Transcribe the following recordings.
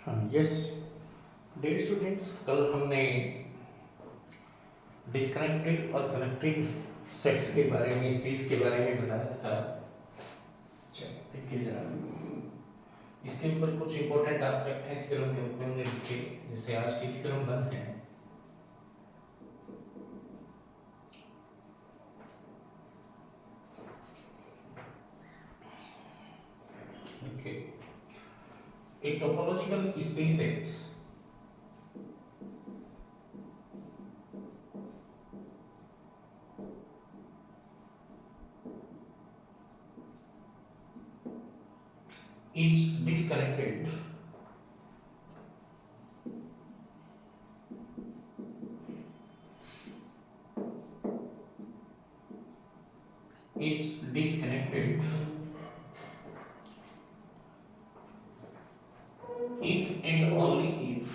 Yes dear students, कल हमने disconnected और कनेक्टेड सेट्स के बारे में, स्पेस के बारे में बताया था। चलो देखिए जरा, इसके ऊपर कुछ इंपॉर्टेंट एस्पेक्ट हैं थ्योरम के, ऊपर हमने लिखे, जैसे आज की थ्योरम 1 है। Okay, a topological spaces is disconnected is disconnected if and only if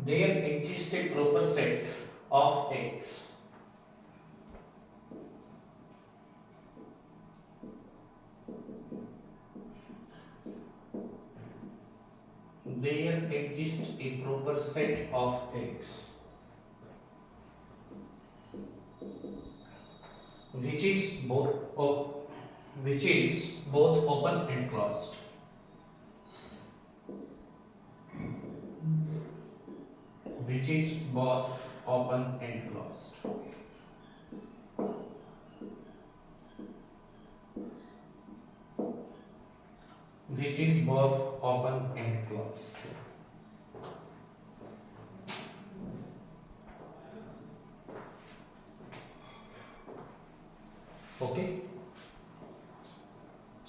there exists a proper set of x there exists a proper set of x which is both open and closed. Which is both open and closed. Which is both open and closed. Okay,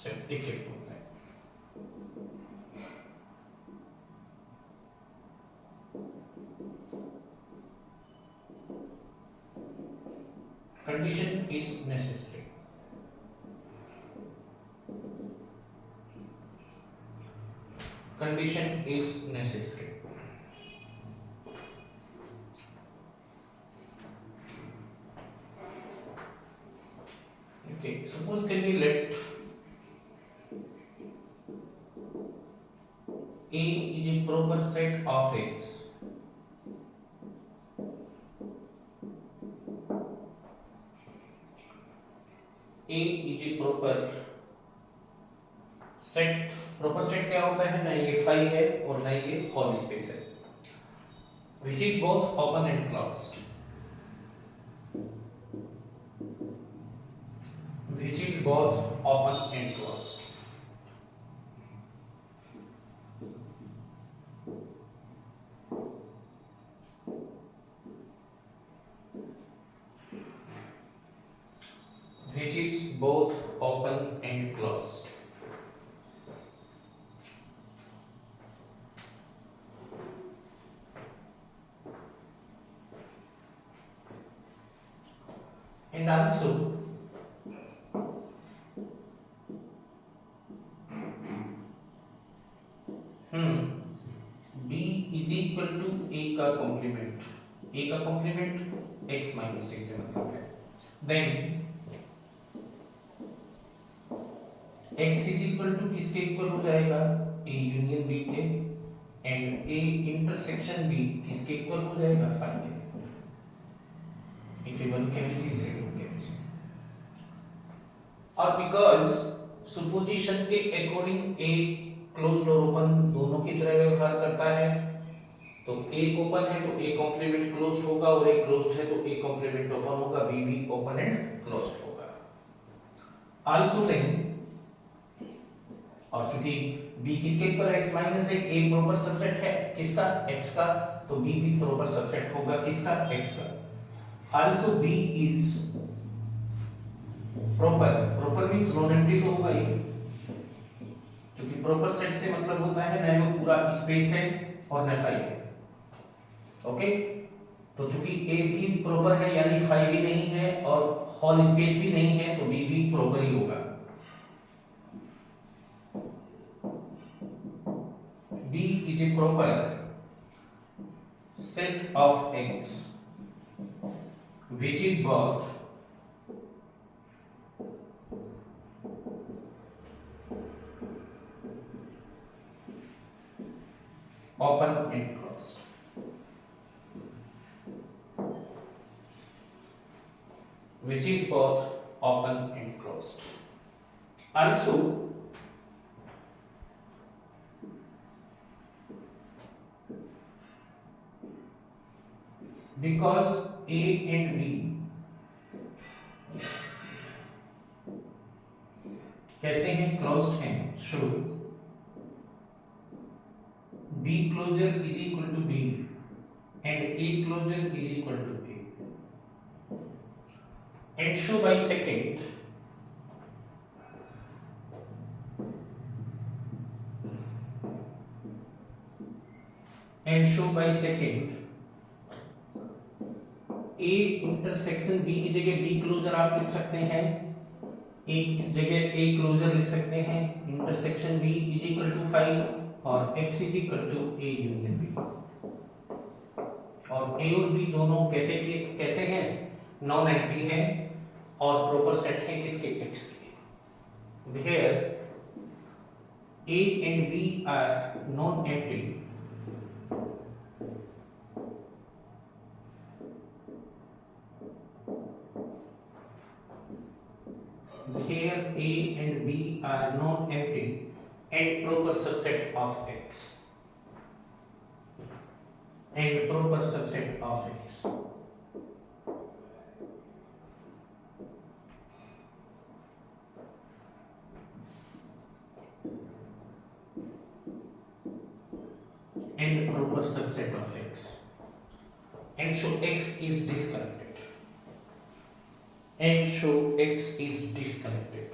चलो एक एक होता है। Condition is necessary. Condition is necessary. Okay, suppose can we let A is a proper set of x. A is a proper set. Proper set क्या होता है? ना ये फाई है और ना ये होल स्पेस है। Which is both open and closed. Which is both open and closed. Which is both open and closed. And also B is equal to A का कॉम्प्लीमेंट। A का कॉम्प्लीमेंट x माइनस a से मतलब है। Then x is equal to किसके equal हो जाएगा? a union b के, and a intersection b किसके इक्वल हो जाएगा? फाई के। इसे 1 कह लीजिए, इसे 2 कह लीजिए। और बिकॉज सुपोजिशन के अकॉर्डिंग a क्लोज्ड और ओपन दोनों की तरह व्यवहार करता है, तो a ओपन है तो a कॉम्प्लीमेंट क्लोज्ड होगा, और a क्लोज्ड है तो a कॉम्प्लीमेंट ओपन होगा, b भी ओपन एंड क्लोज्ड होगा। आल्सो देन, और चूंकि b किसके ऊपर x माइनस एक a प्रॉपर सबसेट है किसका? x का, तो b भी प्रॉपर सबसेट होगा किसका? x का। Also b is proper means non empty तो होगा ही, क्योंकि प्रॉपर सेट से मतलब होता है ना वो पूरा स्पेस है और ना फाई है। ओके, तो चूंकि a भी प्रॉपर है यानी फाई भी नहीं है और होल स्पेस भी नहीं है, तो b भी प्रॉपर ही होगा। B is a proper set of x which is both which is both open and closed. Also, because A and B कैसे हैं, क्लोज्ड हैं, so B closure is equal to B and A closure is equal to A, and show by second A intersection B की जगह B closure आप लिख सकते हैं, A की जगह A क्लोजर लिख सकते हैं, intersection B is equal to 5 और X is equal to A union B, और A और B दोनों कैसे हैं, नॉन एम्प्टी है और प्रॉपर सेट है किसके, X के, where A and B are non empty here A and B are non-empty and proper subset of X, and proper subset of X. And proper subset of X, and show X is disconnected. And show X is disconnected.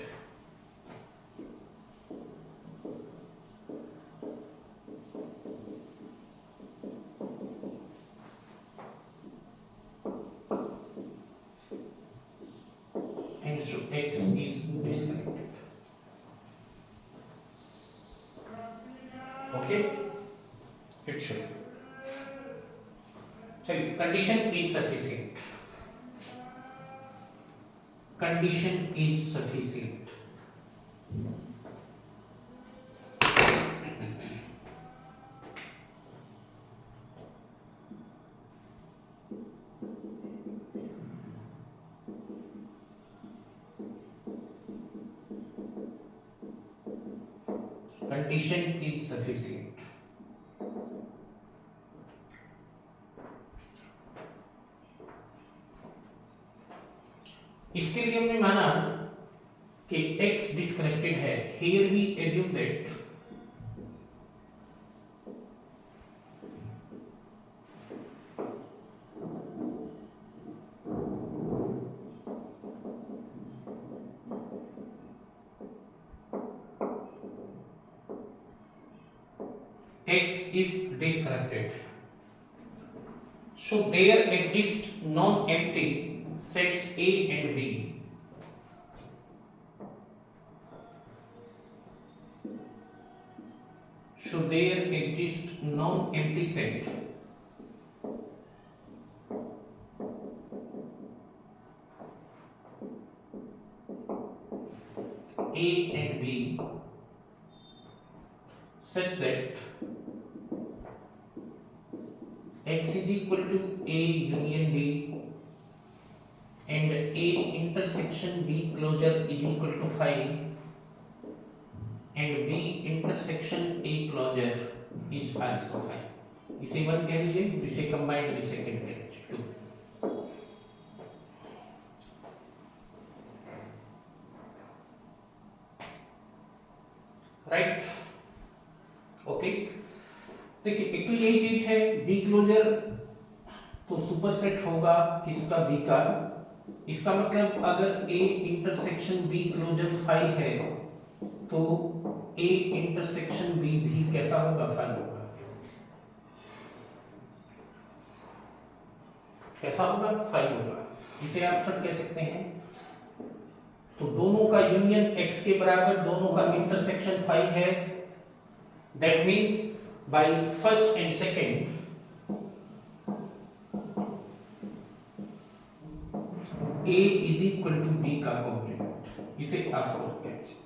And show X is disconnected. Okay? It should. चलिए, condition is sufficient. Condition is sufficient. Condition is sufficient. इसके लिए हमने माना कि X disconnected है. Here we assume that X is disconnected. So there exist non-empty sets A and B. So there exist non-empty set A and B such that X is equal to A union B and A intersection B closure is equal to 5 and B intersection A closure is also 5. इसे 1 कह लीजिए, इसे combined में second कह लीजिए 2. Right, okay. देखिए, एक तो यही चीज है, B क्लोजर तो सुपरसेट होगा किसका, B का. इसका मतलब अगर A इंटरसेक्शन B क्लोजर 5 है तो A इंटरसेक्शन B भी कैसा होगा, 5 होगा. कैसा होगा, 5 होगा. इसे आप थर्ड कह सकते हैं. तो दोनों का यूनियन X के बराबर, दोनों का इंटरसेक्शन 5 है. That means by first and second A is equal to B का कॉम्प्लीमेंट. इसे आप फोर्थ कह लीजिए.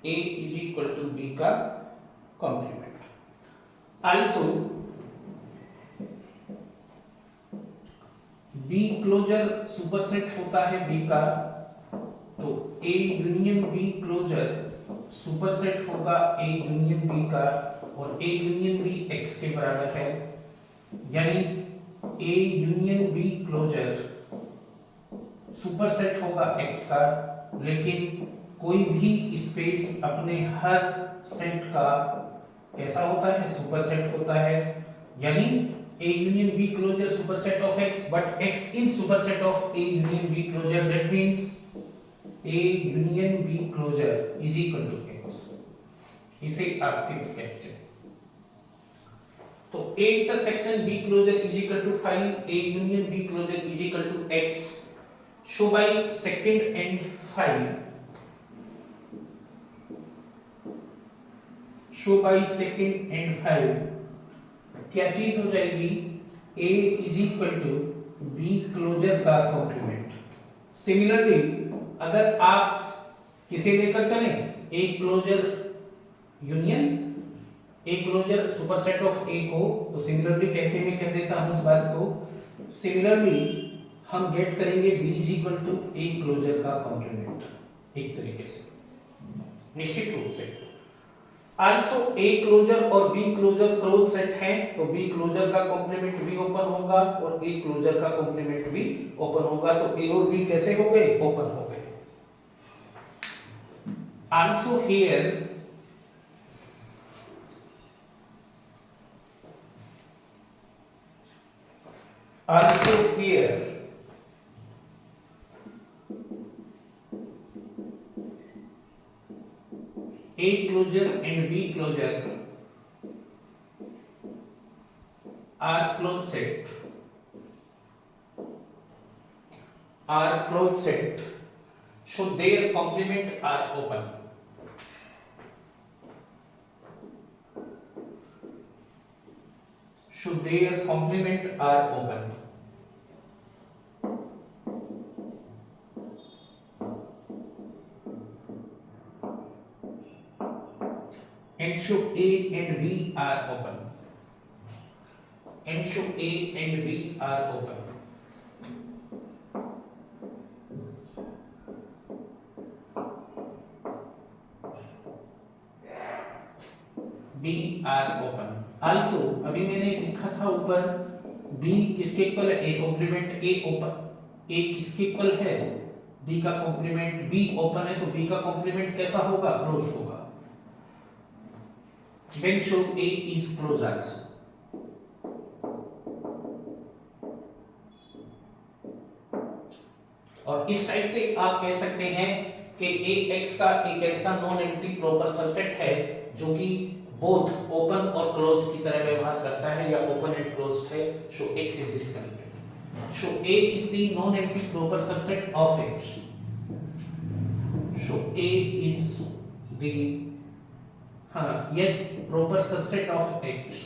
A is equal to B का complement. Also B closure superset होता है बी का, तो A union B closure superset होगा ए यूनियन बी का, और ए यूनियन बी एक्स के बराबर है, यानी ए यूनियन बी क्लोजर सुपरसेट होगा एक्स का, लेकिन कोई भी स्पेस अपने हर सेट का कैसा होता है, सुपरसेट होता है, यानी A union B closure superset of X, but X in superset of A union B closure, that means A union B closure is equal to X. इसे आपके कैप्चर, तो A intersection B closure is equal to 5, A union B closure is equal to X. Show by second and 5. Show by second and 5. क्या चीज हो जाएगी, A इज equal टू B closure का कॉम्प्लीमेंट। सिमिलरली अगर आप किसे लेकर चले, A closure union A closure superset of A को, तो सिमिलरली कहके मैं कह देता हूं इस बात को, सिमिलरली हम गेट करेंगे B is equal to A closure का कॉम्प्लीमेंट एक तरीके से, निश्चित रूप से। Also A क्लोजर और B क्लोजर क्लोज सेट है, तो B क्लोजर का कॉम्प्लीमेंट भी ओपन होगा और A क्लोजर का कॉम्प्लीमेंट भी ओपन होगा, तो A और B कैसे हो गए, ओपन हो गए। Also here A closure and B closure are closed set, so their complement are open. So their complement are open. And so A and B are open. And so A and B are open. B are open. Also अभी मैंने लिखा था ऊपर B किसके equal है, A complement A open, A किसके equal है, B का कॉम्प्लीमेंट B ओपन है, तो B का कॉम्प्लीमेंट कैसा होगा, क्लोज्ड होगा। Then show A is closed also. और इस टाइप से आप कह सकते हैं कि AX का एक ऐसा नॉन एम्प्टी प्रॉपर सबसेट है जो कि बोथ ओपन और क्लोज की तरह व्यवहार करता है, या ओपन एंड क्लोज्ड है, सो X is disconnected. So A is the non empty proper subset of X. So A is the yes proper subset of X.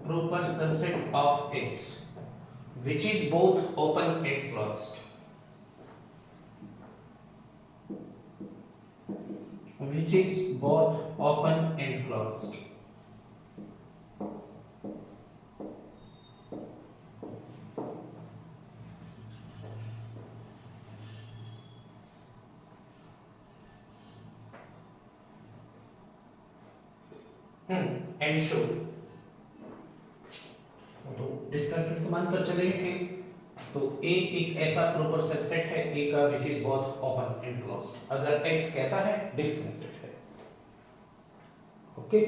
Proper subset of X which is both open and closed. Which is both open and closed. And show, तो disconnected तो मानकर चले थे, तो A एक ऐसा proper subset है A का which is both open and closed, अगर X कैसा है, डिस्कनेक्टेड है। ओके,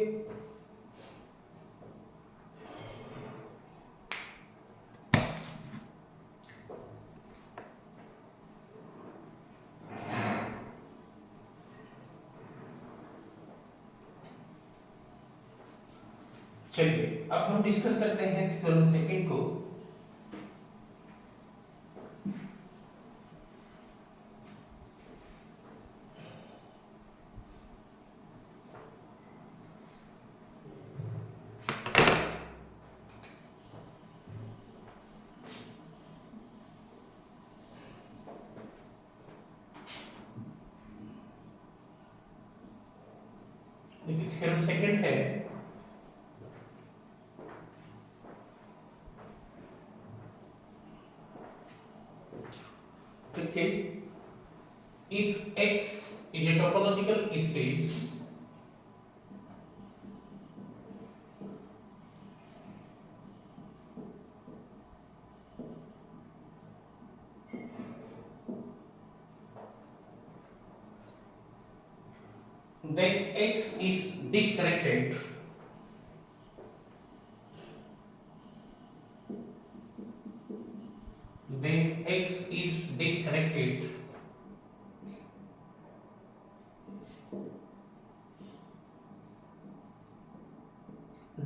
चलिए अब हम डिस्कस करते हैं थ्योरम सेकंड को। थ्योरम सेकंड है space then X is disconnected when X is disconnected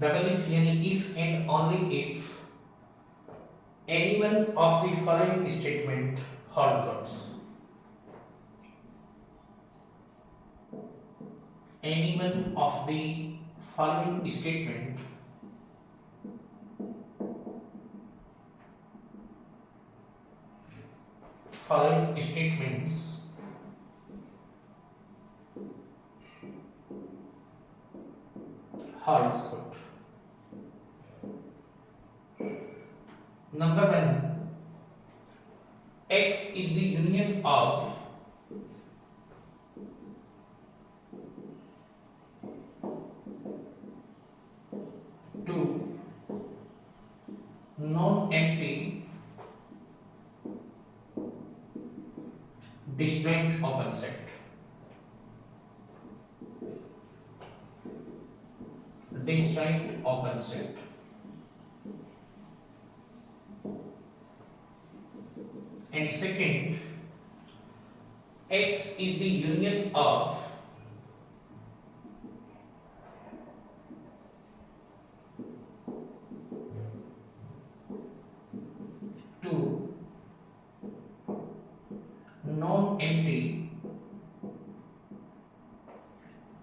double if यानी if and only if any one of the following statement holds any one of the following statement following statements holds good. Number 1, X is the union of two non-empty disjoint open set. Disjoint open set. And second, X is the union of two non-empty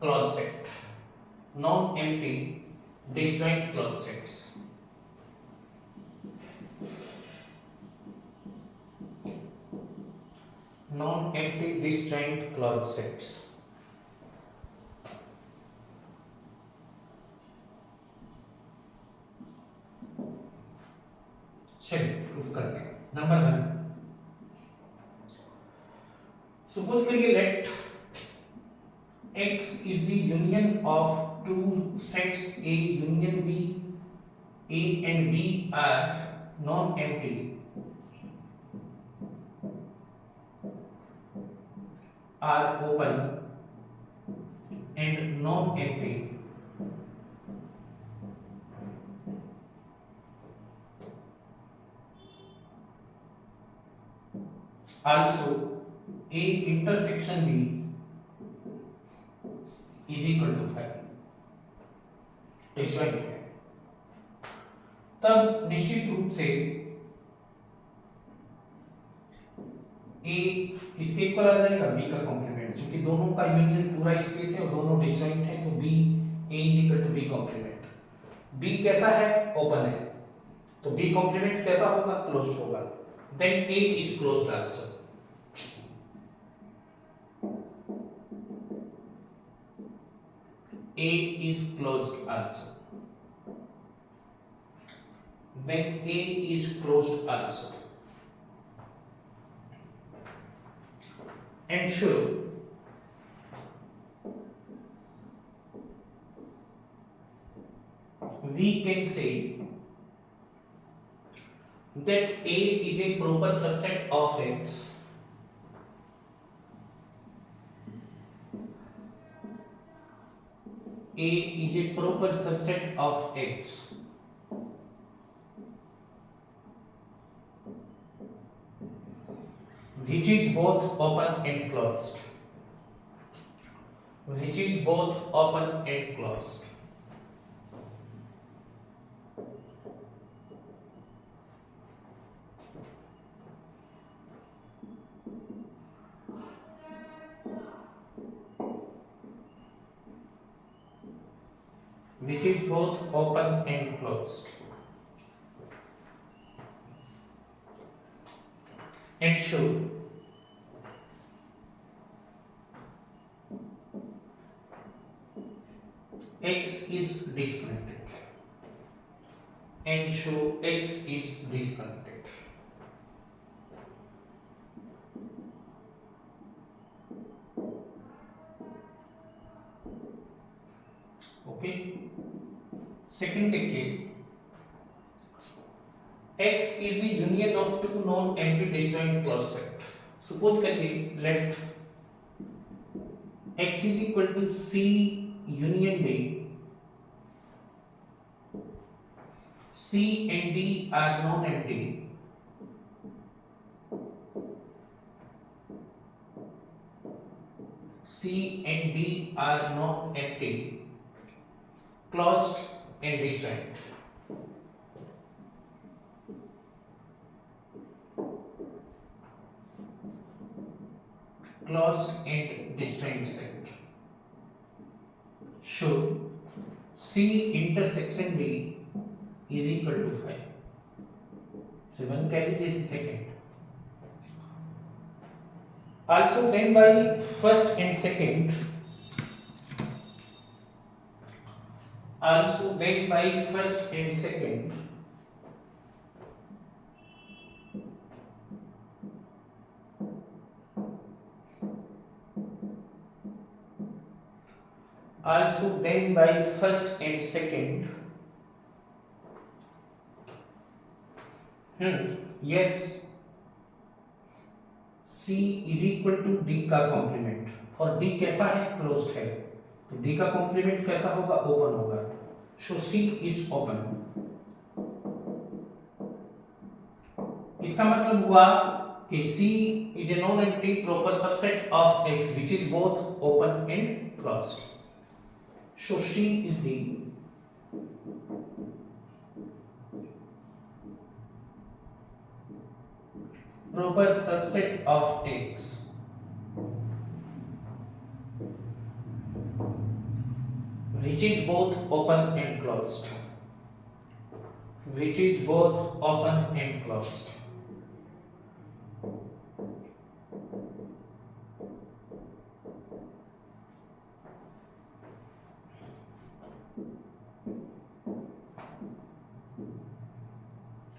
closed set. Non-empty disjoint closed sets. Non-empty disjoint closed sets. चलिए proof करते हैं. Number 1, suppose करिए late X is the union of two sets A union B. A and B are non-empty. Are open and non-empty. Also, A intersection B is equal to 5. Disjoint है. तब निश्चित रूप से A किसके equal आ जाएगा? B का complement. चूंकि दोनों का यूनियन पूरा स्पेस है और दोनों डिस्जॉइंट है तो B A is equal to B complement. B कैसा है? ओपन है. तो B कॉम्प्लीमेंट कैसा होगा? क्लोज्ड होगा. Then A is closed also. A is closed also. Then A is closed also. And show we can say that A is a proper subset of X. A is a proper subset of X. Which is both open and closed. Which is both open and closed. Which is both open and closed. And show X is disconnected. And show X is disconnected. Okay, second देखिए, X is the union of two non-empty disjoint closed set. Suppose करिए let X is equal to C union D. C and D are non-empty. C and D are non-empty, closed and disjoint. Closed and disjoint set. Should C intersection D is equal to 5. So one carries is second. Also then by first and second. Also then by first and second. Also then by first and second. Yes, C is equal to D का complement और D कैसा है, closed है, तो D का complement कैसा होगा, open होगा. सो C इज ओपन. इसका मतलब हुआ कि C is a non-empty proper subset of X which is both open and closed. So C is the proper subset of X which is both open and closed. Which is both open and closed.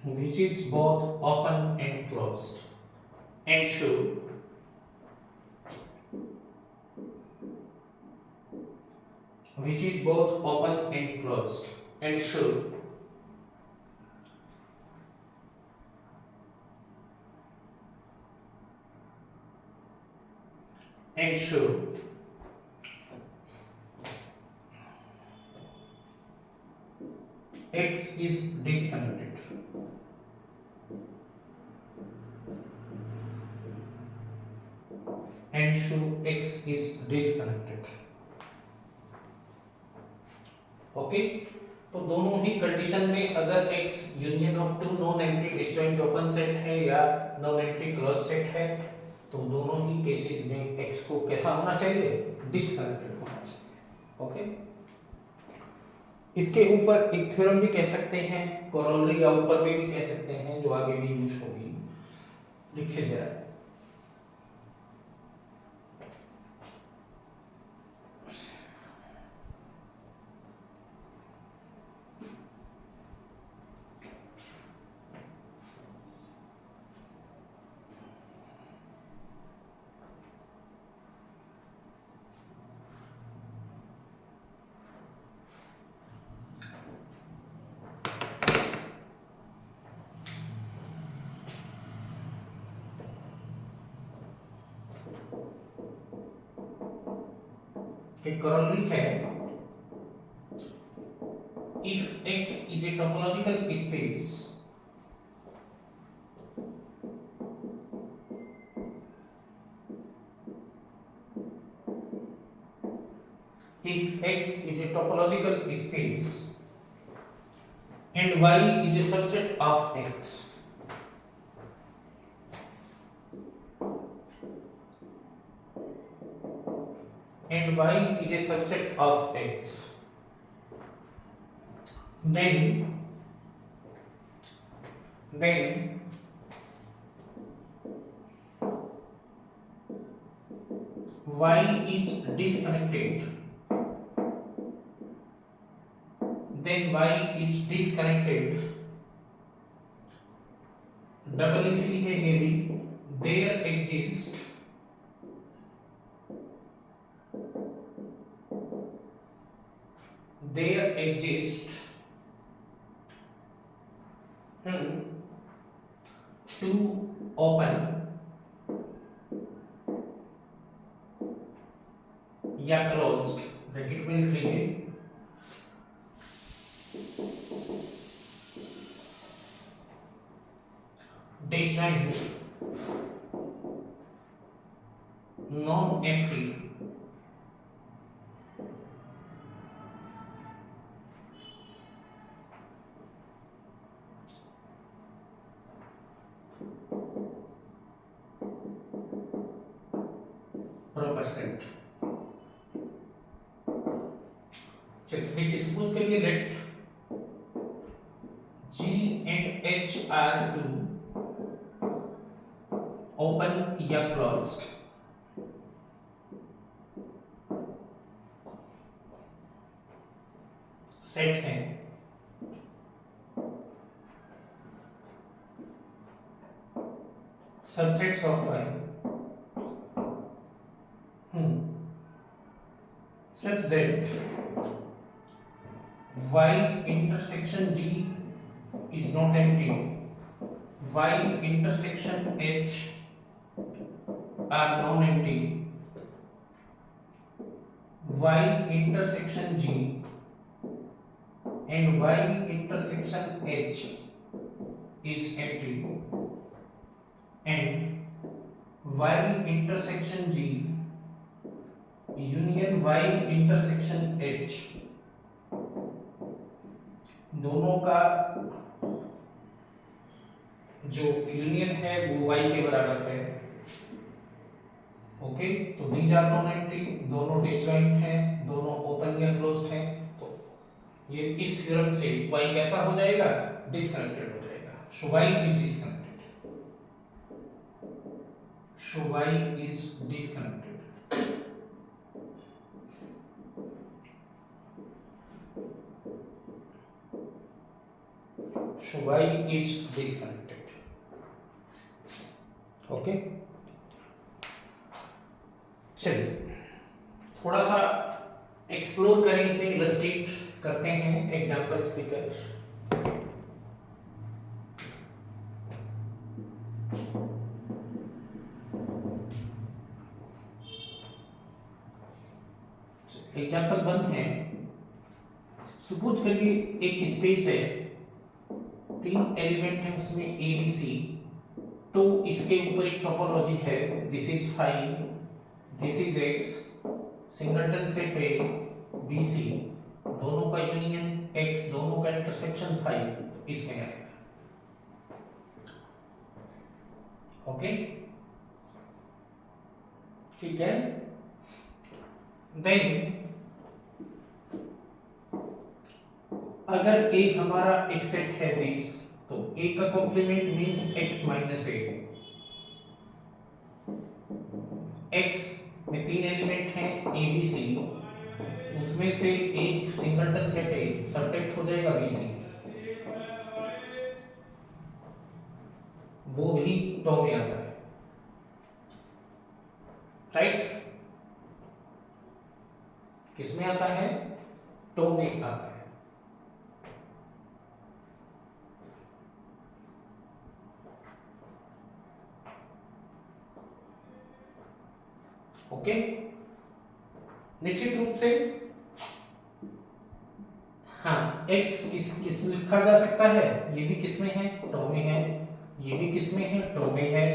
Which is both open and closed. And should which is both open and closed. And should X is disconnected. And should X is disconnected. Okay, तो दोनों ही condition में अगर X union of two non empty disjoint open set है या non empty close set है, तो दोनों ही केसेस में X को कैसा होना चाहिए, डिस्कनेक्टेड होना चाहिए. ओके, इसके ऊपर एक थ्योरम भी कह सकते हैं, कोरोलरी या ऊपर में भी कह सकते हैं, जो आगे भी यूज होगी. लिखिए जरा. एक कॉरोलरी है, if X is a topological space and Y is a subset of X, and Y is a subset of X, then Y is disconnected. Double iff है ये भी. There exists there exist two open या closed bracket में लिख लीजिए disjoint non-empty proper set। चलिए suppose करिए let G and H are two open या closed सेट है subsets of Y such that Y intersection G is not empty, Y intersection H are non-empty, Y intersection G and Y intersection H is empty, and Y intersection G union Y intersection H दोनों का जो union है वो Y के बराबर है। Okay, तो these are non empty, दोनों डिसजॉइंट हैं, दोनों ओपन या क्लोज्ड हैं। तो ये इस थ्योरम से Y कैसा हो जाएगा? डिस्कनेक्टेड हो जाएगा। सो Y is disconnected, so Y is disconnected. So Y is disconnected. Okay. चलिए थोड़ा सा एक्सप्लोर करें, इसे इलस्ट्रेट करते हैं एग्जांपल्स देकर। एग्जांपल 1 है, सपोज करिए एक स्पेस है, 3 एलिमेंट है उसमें A B C, तो इसके ऊपर एक टोपोलॉजी है, this is 5, this is X, singleton set है BC, दोनों का यूनियन X, दोनों का इंटरसेक्शन 5 इसमें आएगा। ओके, ठीक है। देन अगर A हमारा एक सेट है दिस, तो A का complement means X minus A। X में 3 एलिमेंट हैं A B C, उसमें से एक सिंगलटन सेट A सबट्रैक्ट हो जाएगा BC, वो भी टो में आता है, राइट? किसमें आता है? टो में आता है। ओके, निश्चित रूप से हाँ, x किस लिखा जा सकता है? ये भी किसमें है? टो में है। ये भी किसमें है? टो में है।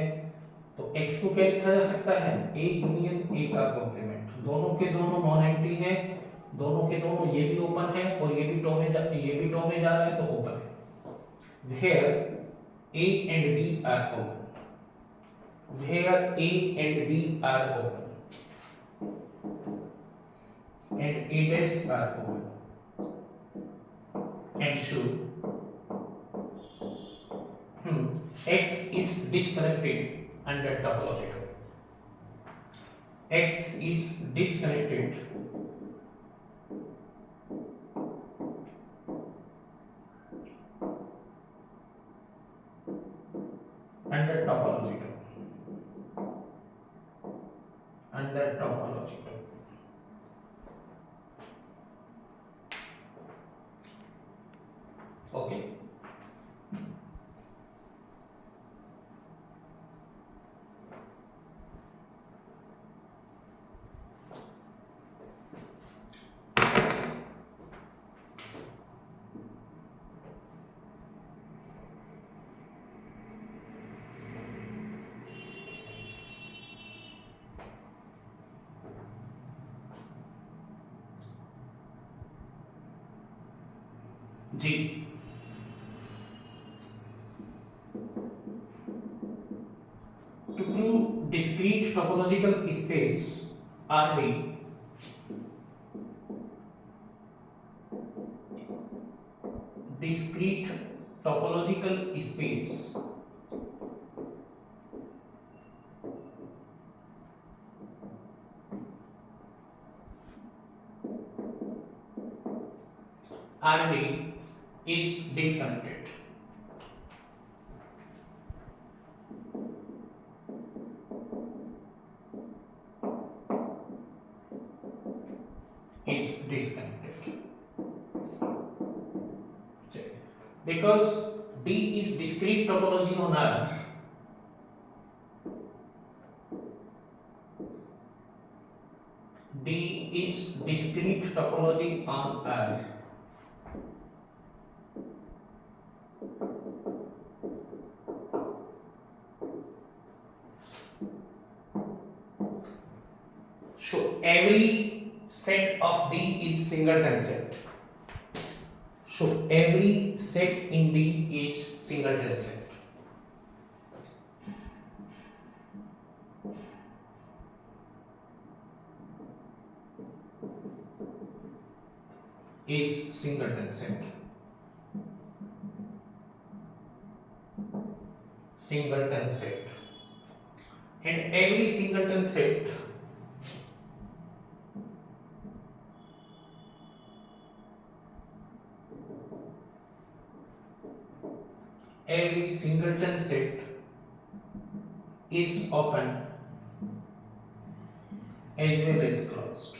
तो x को क्या लिखा जा सकता है? A यूनियन A का कॉम्प्लीमेंट, दोनों के दोनों नॉन एम्प्टी है, दोनों के दोनों, ये भी ओपन है और ये भी टो में जा रहा है, तो ओपन है। Where A and B are open, where A and B are open and A dash are open, and should X is disconnected under topology. X is disconnected under topology. Under topology. Okay. जी, to prove discrete topological space RD, discrete topological space RD is disconnected. Is disconnected. Because D is discrete topology on R, D is discrete topology on R. So every set of D is singleton set. So every set in D is singleton set. Is singleton set. Singleton set. And every singleton set is open as well as closed.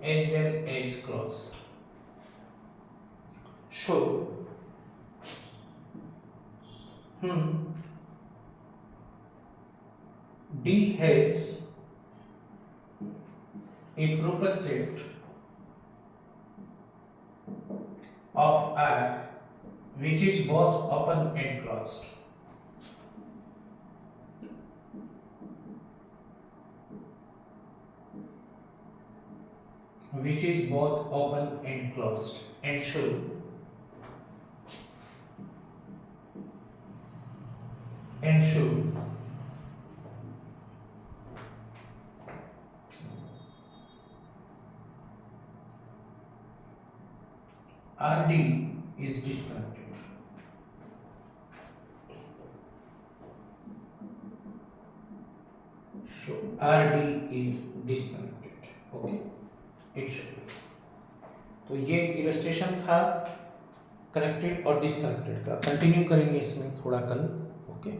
As well as closed. So D has a proper set of R which is both open and closed. Which is both open and closed, and show RD is disconnected. So RD is disconnected. Okay, it should be. तो ये illustration था connected और disconnected का, continue करेंगे इसमें थोड़ा कल। Okay.